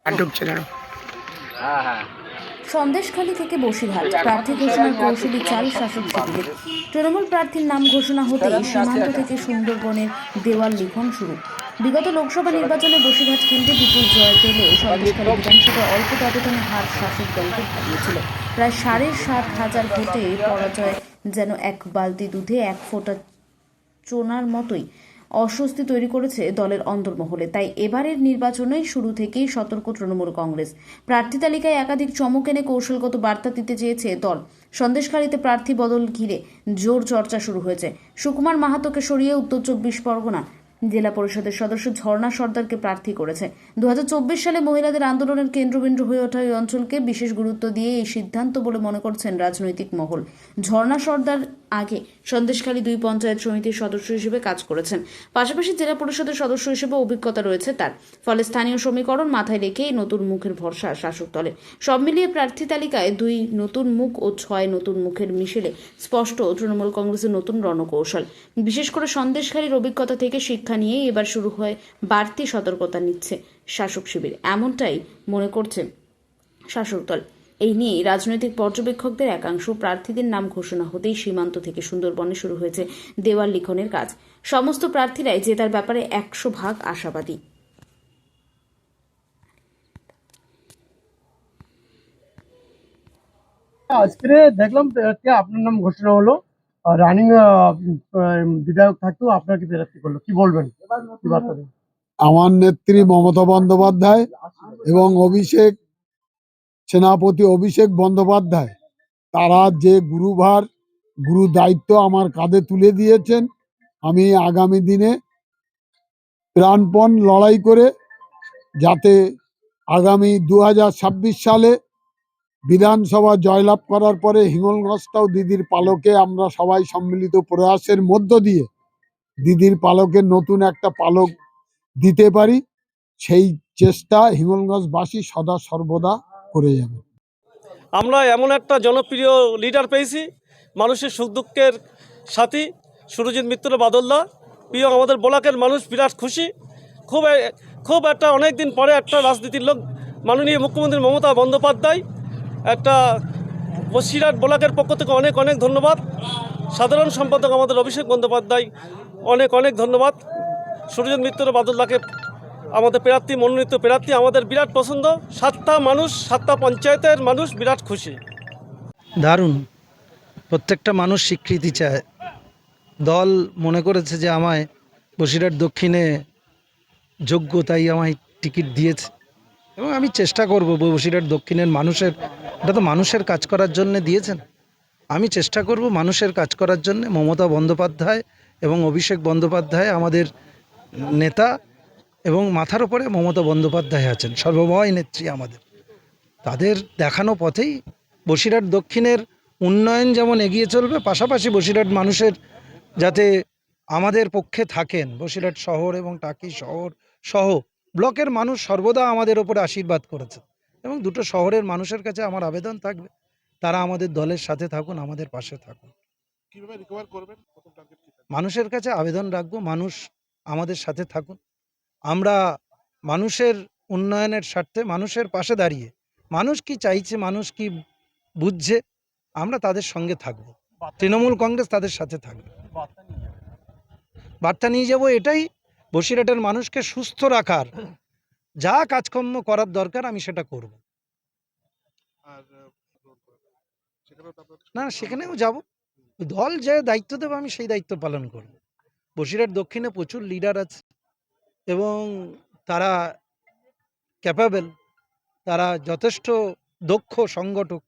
আর ঢুকছে না। সন্দেশখালী থেকে বসিরহাট প্রার্থী ঘোষণার কৌশলী চাল শাসক শিবিরের। তৃণমূল প্রার্থীর নাম ঘোষণা হতেই সীমান্ত থেকে সুন্দরবনের দেওয়াল লিখন শুরু। বিগত লোকসভা নির্বাচনে বসিরহাট কেন্দ্রে বিপুল জয় পেলেও সন্দেশখালী বিধানসভায় অল্প ব্যবধানে হার শাসক দলকে ভাবিয়েছিল। প্রায় ৭,৫০০ ভোটে পরাজয় যেন এক বালতি দুধে এক ফোঁটা চোনার মতোই অস্বস্তি তৈরি করেছে দলের অন্দরমহলে। তাই এবারের নির্বাচনে শুরু থেকেই সতর্ক তৃণমূল কংগ্রেস। প্রার্থী তালিকায় একাধিক চমক এনে কৌশলগত বার্তা দিতে চেয়েছে দল। সন্দেশখালীতে প্রার্থী বদল ঘিরে জোর চর্চা শুরু হয়েছে। সুকুমার মাহাতোকে সরিয়ে উত্তর ২৪ পরগনা জেলা পরিষদের সদস্য ঝর্ণা সর্দারকে প্রার্থী করেছে। ২০২৪ সালে মহিলাদের আন্দোলনের কেন্দ্রবিন্দু হয়ে ওঠা এই অঞ্চলকে বিশেষ গুরুত্ব দিয়ে এই সিদ্ধান্ত বলে মনে করছেন রাজনৈতিক মহল। ঝর্ণা সর্দার আগে সন্দেশখালী ২ পঞ্চায়েত সমিতির সদস্য হিসেবে কাজ করেছেন। পাশাপাশি জেলা পরিষদের সদস্য হিসেবে অভিজ্ঞতা রয়েছে তার। ফলে স্থানীয় সমীকরণ মাথায় রেখে নতুন মুখের ভরসা শাসক দলের। সব মিলিয়ে প্রার্থী তালিকায় ২ নতুন মুখ ও ৬ নতুন মুখের মিশেলে স্পষ্ট তৃণমূল কংগ্রেসের নতুন রণকৌশল। বিশেষ করে সন্দেশখালীর অভিজ্ঞতা থেকে শিক্ষা নিয়েই এবার শুরু হয় বাড়তি সতর্কতা নিচ্ছে শাসক শিবির, এমনটাই মনে করছে শাসক দল। এই নিয়ে রাজনৈতিক পর্যবেক্ষকদের একাংশ প্রার্থীদের নাম ঘোষণা হতেই সীমান্ত থেকে সুন্দরবনে শুরু হয়েছে দেওয়াল লিখনের কাজ। সমস্ত প্রার্থীরাই জেতার ব্যাপারে ১০০% আশাবাদী। আজকে দেখলাম আপনার নাম ঘোষণা হলো, রানিং বিধায়ক থাকতেও আপনাকে প্রার্থী করলো, কি বলবেন? কি বার্তা দেবেন? আমার নেত্রী মমতা বন্দ্যোপাধ্যায় এবং সেনাপতি অভিষেক বন্দ্যোপাধ্যায় তারা যে গুরু দায়িত্ব আমার কাঁধে তুলে দিয়েছেন, আমি আগামী দিনে প্রাণপণ লড়াই করে যাতে আগামী ২০২৬ সালে বিধানসভা জয়লাভ করার পরে হিঙ্গলগঞ্জটাও দিদির পালকে আমরা সবাই সম্মিলিত প্রয়াসের মধ্য দিয়ে দিদির পালকের নতুন একটা পালক দিতে পারি, সেই চেষ্টা হিঙ্গলগঞ্জবাসী সদা সর্বদা করে যাবে। আমরা এমন একটা জনপ্রিয় লিডার পেয়েছি, মানুষের সুখ দুঃখের সাথী সুরজিৎ মিত্র বাদলদা প্রিয় আমাদের ব্লকের মানুষ বিরাট খুশি। খুব একটা অনেক দিন পরে একটা রাজনীতির লোক মাননীয় মুখ্যমন্ত্রী মমতা বন্দ্যোপাধ্যায়, একটা বসিরহাট ব্লকের পক্ষ থেকে অনেক অনেক ধন্যবাদ। সাধারণ সম্পাদক আমাদের অভিষেক বন্দ্যোপাধ্যায়, অনেক অনেক ধন্যবাদ। সুরজিৎ মিত্র বাদলদাকে আমাদের প্রার্থী, মনোনীত প্রার্থী আমাদের বিরাট পছন্দ। 7টা মানুষ, 7টা পঞ্চায়েতের মানুষ বিরাট খুশি। দারুণ, প্রত্যেকটা মানুষ স্বীকৃতি চায়। দল মনে করেছে যে আমায় বসিরহাট দক্ষিণে যোগ্য, তাই আমায় টিকিট দিয়েছে এবং আমি চেষ্টা করব বসিরহাট দক্ষিণের মানুষের, এটা তো মানুষের কাজ করার জন্য দিয়েছেন, আমি চেষ্টা করব মানুষের কাজ করার জন্য। মমতা বন্দ্যোপাধ্যায় এবং অভিষেক বন্দ্যোপাধ্যায় আমাদের নেতা এবং মাথার উপরে মমতা বন্দ্যোপাধ্যায় আছেন, সর্বময় নেত্রী আমাদের। তাদের দেখানো পথেই বসিরহাট দক্ষিণের উন্নয়ন যেমন এগিয়ে চলবে, পাশাপাশি বসিরহাট মানুষের যাতে আমাদের পক্ষে থাকেন। বসিরহাট শহর এবং টাকি শহর সহ ব্লকের মানুষ সর্বদা আমাদের ওপরে আশীর্বাদ করেছে এবং দুটো শহরের মানুষের কাছে আমার আবেদন থাকবে, তারা আমাদের দলের সাথে থাকুন, আমাদের পাশে থাকুন। মানুষের কাছে আবেদন রাখবো, মানুষ আমাদের সাথে থাকুন। আমরা মানুষের উন্নয়নের স্বার্থে মানুষের পাশে দাঁড়িয়ে, মানুষ কি চাইছে, মানুষ কি বুঝছে, আমরা তাদের সঙ্গে থাকব। তৃণমূল কংগ্রেস তাদের সাথে থাকবে। বার্তা নিয়ে যাব এটাই, বসিরহাটের মানুষকে সুস্থ রাখার যা কাজকর্ম করার দরকার আমি সেটা করব। না, সেখানেও যাব, দল যে দায়িত্ব দেবে আমি সেই দায়িত্ব পালন করব। বসিরহাট দক্ষিণে প্রচুর লিডার আছে এবং তারা ক্যাপাবেল, তারা যথেষ্ট দক্ষ সংগঠক।